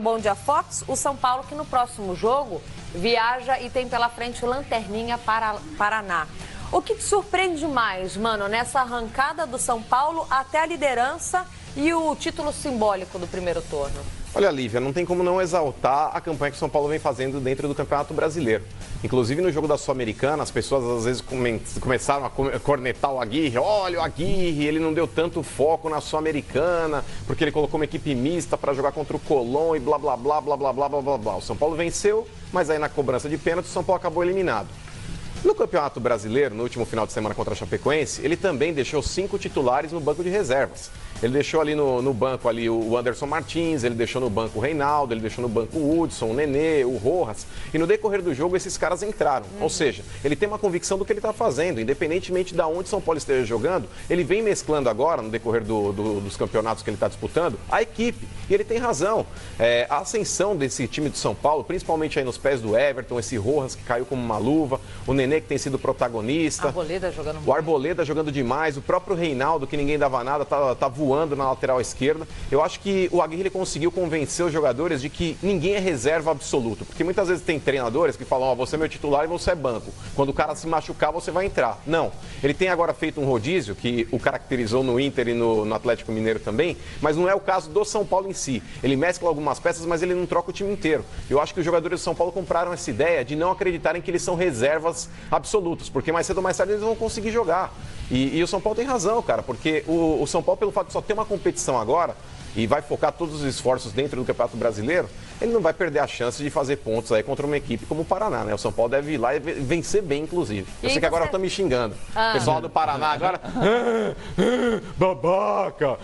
Bom Dia Fox, o São Paulo que no próximo jogo viaja e tem pela frente o Lanterninha para Paraná. O que te surpreende mais, mano, nessa arrancada do São Paulo até a liderança e o título simbólico do primeiro turno? Olha, Lívia, não tem como não exaltar a campanha que o São Paulo vem fazendo dentro do Campeonato Brasileiro. Inclusive no jogo da Sul-Americana, as pessoas às vezes começaram a cornetar o Aguirre. Olha, o Aguirre, ele não deu tanto foco na Sul-Americana, porque ele colocou uma equipe mista para jogar contra o Colón e blá, blá, blá, blá, blá, blá, blá, blá, blá. O São Paulo venceu, mas aí na cobrança de pênalti o São Paulo acabou eliminado. No Campeonato Brasileiro, no último final de semana contra a Chapecoense, ele também deixou 5 titulares no banco de reservas. Ele deixou ali no banco ali o Anderson Martins, ele deixou no banco o Reinaldo, ele deixou no banco o Hudson, o Nenê, o Rojas. E no decorrer do jogo esses caras entraram. Ou seja, ele tem uma convicção do que ele está fazendo, independentemente de onde São Paulo esteja jogando. Ele vem mesclando agora, no decorrer dos campeonatos que ele está disputando, a equipe. E ele tem razão. A ascensão desse time de São Paulo, principalmente aí nos pés do Everton, esse Rojas que caiu como uma luva, o Nenê que tem sido protagonista. Arboleda jogando muito. O Arboleda jogando demais, o próprio Reinaldo, que ninguém dava nada, tá voando na lateral esquerda. Eu acho que o Aguirre conseguiu convencer os jogadores de que ninguém é reserva absoluto. Porque muitas vezes tem treinadores que falam, você é meu titular e você é banco. Quando o cara se machucar, você vai entrar. Não. Ele tem agora feito um rodízio, que o caracterizou no Inter e no Atlético Mineiro também, mas não é o caso do São Paulo em si. Ele mescla algumas peças, mas ele não troca o time inteiro. Eu acho que os jogadores do São Paulo compraram essa ideia de não acreditarem que eles são reservas absolutos, porque mais cedo ou mais tarde eles vão conseguir jogar. E o São Paulo tem razão, cara, porque o São Paulo, pelo fato de só ter uma competição agora e vai focar todos os esforços dentro do Campeonato Brasileiro, ele não vai perder a chance de fazer pontos aí contra uma equipe como o Paraná, né? O São Paulo deve ir lá e vencer bem, inclusive. Eu sei que agora estão me xingando. O pessoal do Paraná agora... babaca!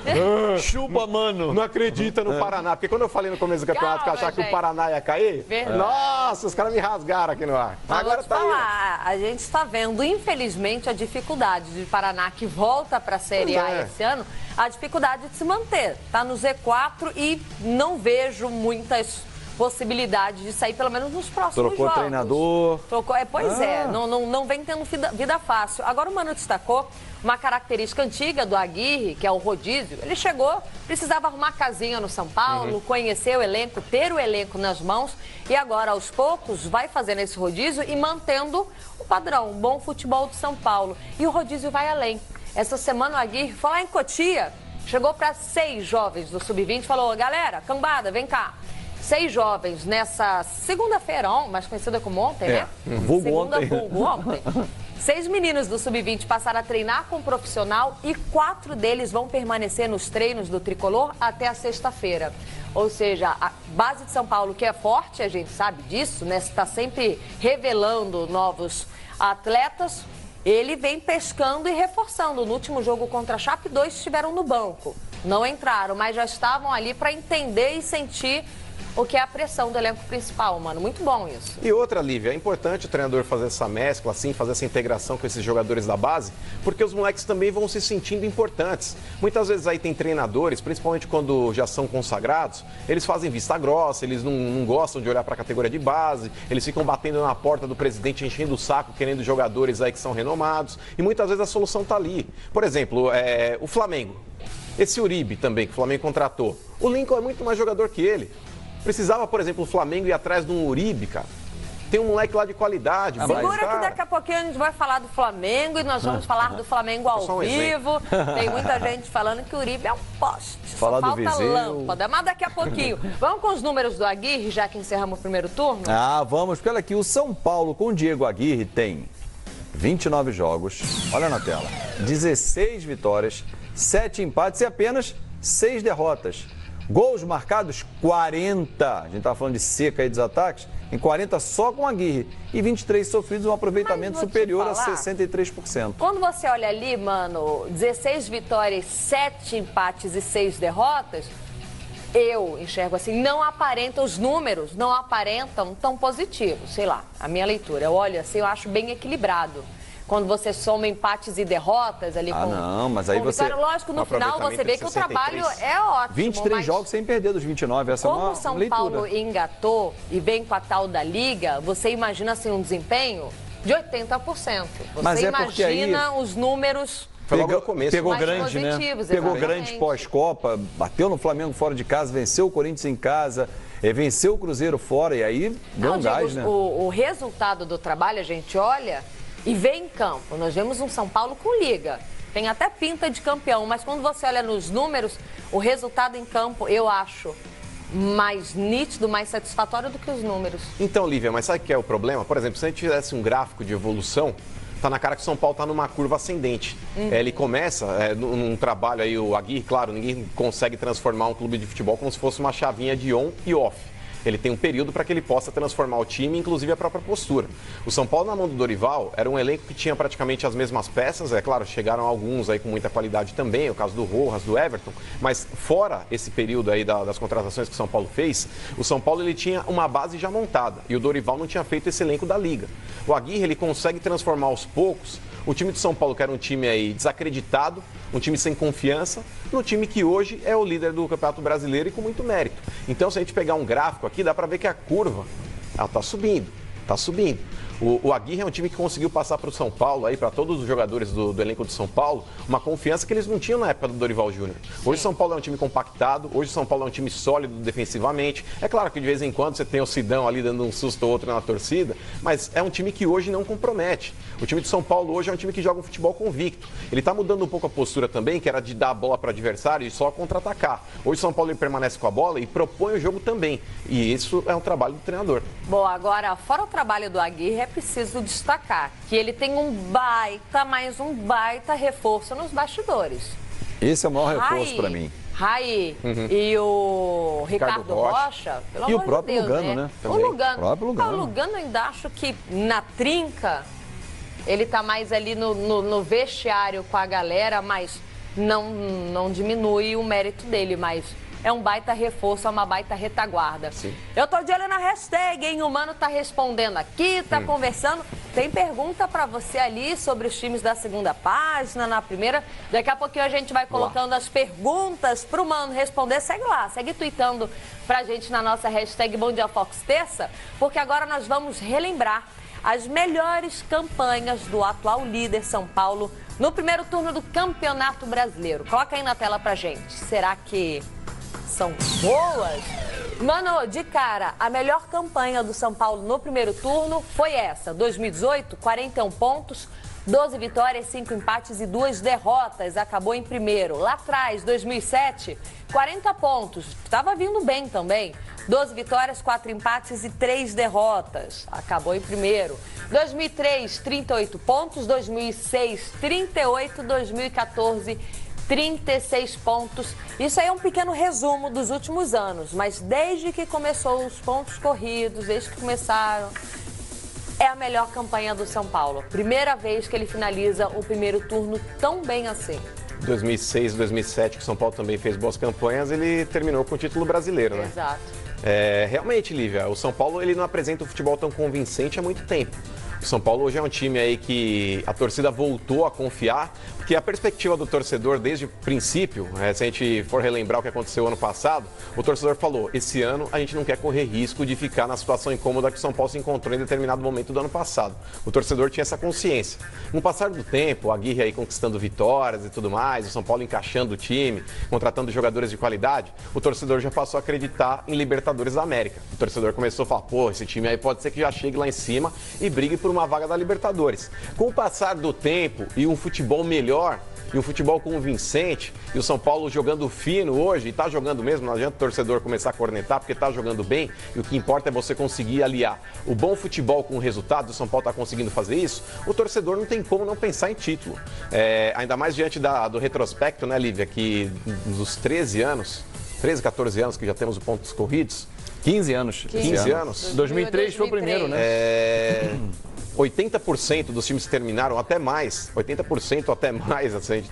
Chupa, mano! Não acredita no Paraná. Porque quando eu falei no começo do campeonato que eu achava que o Paraná ia cair, nossa, os caras me rasgaram aqui no ar. Agora tá falar, a gente está vendo, infelizmente, a dificuldade de Paraná, que volta para a Série A esse ano, a dificuldade de se manter. Está no Z4 e não vejo muitas possibilidades de sair, pelo menos nos próximos jogos. Trocou treinador. Não vem tendo vida fácil. Agora o Mano destacou uma característica antiga do Aguirre, que é o rodízio. Ele chegou, precisava arrumar casinha no São Paulo, conhecer o elenco, ter o elenco nas mãos e agora, aos poucos, vai fazendo esse rodízio e mantendo o padrão, o bom futebol de São Paulo. E o rodízio vai além. Essa semana o Aguirre foi lá em Cotia, chegou para 6 jovens do Sub-20 e falou, galera, cambada, vem cá. 6 jovens nessa segunda-feira, mais conhecida como ontem, né? Vulgo ontem. Vulgo ontem. 6 meninos do Sub-20 passaram a treinar com o profissional e 4 deles vão permanecer nos treinos do Tricolor até a sexta-feira. Ou seja, a base de São Paulo, que é forte, a gente sabe disso, né? Está sempre revelando novos atletas. Ele vem pescando e reforçando. No último jogo contra a Chape, 2 estiveram no banco. Não entraram, mas já estavam ali para entender e sentir o que é a pressão do elenco principal, mano. Muito bom isso. E outra, Lívia, é importante o treinador fazer essa mescla, assim, fazer essa integração com esses jogadores da base, porque os moleques também vão se sentindo importantes. Muitas vezes aí tem treinadores, principalmente quando já são consagrados, eles fazem vista grossa, eles não gostam de olhar para a categoria de base, eles ficam batendo na porta do presidente, enchendo o saco, querendo jogadores aí que são renomados, e muitas vezes a solução tá ali. Por exemplo, o Flamengo. Esse Uribe também, que o Flamengo contratou. O Lincoln é muito mais jogador que ele. Precisava, por exemplo, o Flamengo ir atrás de um Uribe, cara. Tem um moleque lá de qualidade. Segura que daqui a pouquinho a gente vai falar do Flamengo e nós vamos falar do Flamengo ao vivo. Tem muita gente falando que o Uribe é um poste. Falar só do falta Viseu. lâmpada, mas daqui a pouquinho. Vamos com os números do Aguirre, já que encerramos o primeiro turno? Vamos, porque olha aqui, o São Paulo com o Diego Aguirre tem 29 jogos, olha na tela, 16 vitórias, 7 empates e apenas 6 derrotas. Gols marcados, 40. A gente estava falando de seca aí dos ataques. Em 40 só com a Aguirre. E 23 sofridos, um aproveitamento superior a 63%. Quando você olha ali, mano, 16 vitórias, 7 empates e 6 derrotas, eu enxergo assim, não aparenta, os números não aparentam tão positivos. Sei lá, a minha leitura. Eu olho assim, eu acho bem equilibrado. Quando você soma empates e derrotas ali com... não, mas aí você... Vitória, lógico, no final você vê que o trabalho é ótimo. 23 jogos sem perder dos 29, essa é uma leitura. Como o São Paulo engatou e vem com a tal da Liga, você imagina assim um desempenho de 80%. Você imagina os números... Pegou grande, né? Pegou grande pós-Copa, bateu no Flamengo fora de casa, venceu o Corinthians em casa. Venceu o Cruzeiro fora e aí deu um gás, né? O resultado do trabalho, a gente olha e vê em campo. Nós vemos um São Paulo com liga. Tem até pinta de campeão, mas quando você olha nos números, o resultado em campo, eu acho mais nítido, mais satisfatório do que os números. Então, Lívia, mas sabe o que é o problema? Por exemplo, se a gente tivesse um gráfico de evolução, tá na cara que o São Paulo tá numa curva ascendente. Ele começa num trabalho aí, o Aguirre, claro, ninguém consegue transformar um clube de futebol como se fosse uma chavinha de on e off. Ele tem um período para que ele possa transformar o time, inclusive a própria postura. O São Paulo, na mão do Dorival, era um elenco que tinha praticamente as mesmas peças. É claro, chegaram alguns aí com muita qualidade também, o caso do Rojas, do Everton. Mas fora esse período aí das contratações que o São Paulo fez, o São Paulo ele tinha uma base já montada. E o Dorival não tinha feito esse elenco da Liga. O Aguirre, ele consegue transformar aos poucos o time de São Paulo, que era um time aí desacreditado, um time sem confiança, no time que hoje é o líder do Campeonato Brasileiro e com muito mérito. Então, se a gente pegar um gráfico aqui, dá para ver que a curva, ela tá subindo, tá subindo. O Aguirre é um time que conseguiu passar para o São Paulo, aí para todos os jogadores do elenco de São Paulo, uma confiança que eles não tinham na época do Dorival Júnior. Hoje o São Paulo é um time compactado, hoje o São Paulo é um time sólido defensivamente. É claro que de vez em quando você tem o Sidão ali dando um susto ou outro na torcida, mas é um time que hoje não compromete. O time de São Paulo hoje é um time que joga um futebol convicto. Ele está mudando um pouco a postura também, que era de dar a bola para o adversário e só contra-atacar. Hoje o São Paulo ele permanece com a bola e propõe o jogo também. E isso é um trabalho do treinador. Bom, agora, fora o trabalho do Aguirre, é preciso destacar que ele tem um baita reforço nos bastidores. Esse é o maior reforço para mim. Raí e o Ricardo Rocha, pelo amor e o próprio de Deus, Lugano, né? O Lugano. O próprio Lugano. O Lugano ainda acho que na trinca ele tá mais ali no vestiário com a galera, mas não diminui o mérito dele, mas é um baita reforço, é uma baita retaguarda. Sim. Eu tô de olho na hashtag, hein? O Mano tá respondendo aqui, tá conversando. Tem pergunta pra você ali sobre os times da segunda página, na primeira. Daqui a pouquinho a gente vai colocando as perguntas pro Mano responder. Segue lá, segue tweetando pra gente na nossa hashtag Bom Dia Fox Terça, porque agora nós vamos relembrar as melhores campanhas do atual líder São Paulo no primeiro turno do Campeonato Brasileiro. Coloca aí na tela pra gente. Será que são boas? Mano, de cara, a melhor campanha do São Paulo no primeiro turno foi essa. 2018, 41 pontos, 12 vitórias, 5 empates e 2 derrotas. Acabou em primeiro. Lá atrás, 2007, 40 pontos. Estava vindo bem também. 12 vitórias, 4 empates e 3 derrotas. Acabou em primeiro. 2003, 38 pontos. 2006, 38. 2014, 36 pontos. Isso aí é um pequeno resumo dos últimos anos, mas desde que começou os pontos corridos, desde que começaram, é a melhor campanha do São Paulo. Primeira vez que ele finaliza o primeiro turno tão bem assim. 2006, 2007, que o São Paulo também fez boas campanhas, ele terminou com o título brasileiro, né? Exato. Realmente, Lívia, o São Paulo ele não apresenta um futebol tão convincente há muito tempo. O São Paulo hoje é um time aí que a torcida voltou a confiar, porque a perspectiva do torcedor desde o princípio, se a gente for relembrar o que aconteceu ano passado, o torcedor falou, esse ano a gente não quer correr risco de ficar na situação incômoda que o São Paulo se encontrou em determinado momento do ano passado. O torcedor tinha essa consciência. No passar do tempo, a Aguirre aí conquistando vitórias e tudo mais, o São Paulo encaixando o time, contratando jogadores de qualidade, o torcedor já passou a acreditar em Libertadores da América. O torcedor começou a falar, pô, esse time aí pode ser que já chegue lá em cima e brigue por uma vaga da Libertadores. Com o passar do tempo e um futebol melhor, e um futebol convincente, e o São Paulo jogando fino hoje, e tá jogando mesmo, não adianta o torcedor começar a cornetar, porque tá jogando bem, e o que importa é você conseguir aliar o bom futebol com o resultado, o São Paulo tá conseguindo fazer isso, o torcedor não tem como não pensar em título. Ainda mais diante do retrospecto, né, Lívia, que dos 13, 14 anos que já temos os pontos corridos, 15 anos. 15 anos. 2003 foi o primeiro, né? 80% dos times que terminaram, até mais, 80% até mais, assim, a gente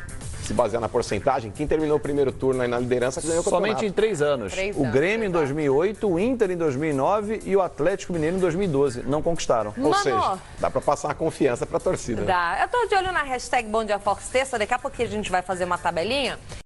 se basear na porcentagem, quem terminou o primeiro turno aí na liderança ganhou o campeonato. Somente em 3 anos. O Grêmio em 2008, o Inter em 2009 e o Atlético Mineiro em 2012. Não conquistaram. Ou seja, dá para passar uma confiança para a torcida. Dá. Eu tô de olho na hashtag Bom Dia Fox Terça, daqui a pouquinho a gente vai fazer uma tabelinha.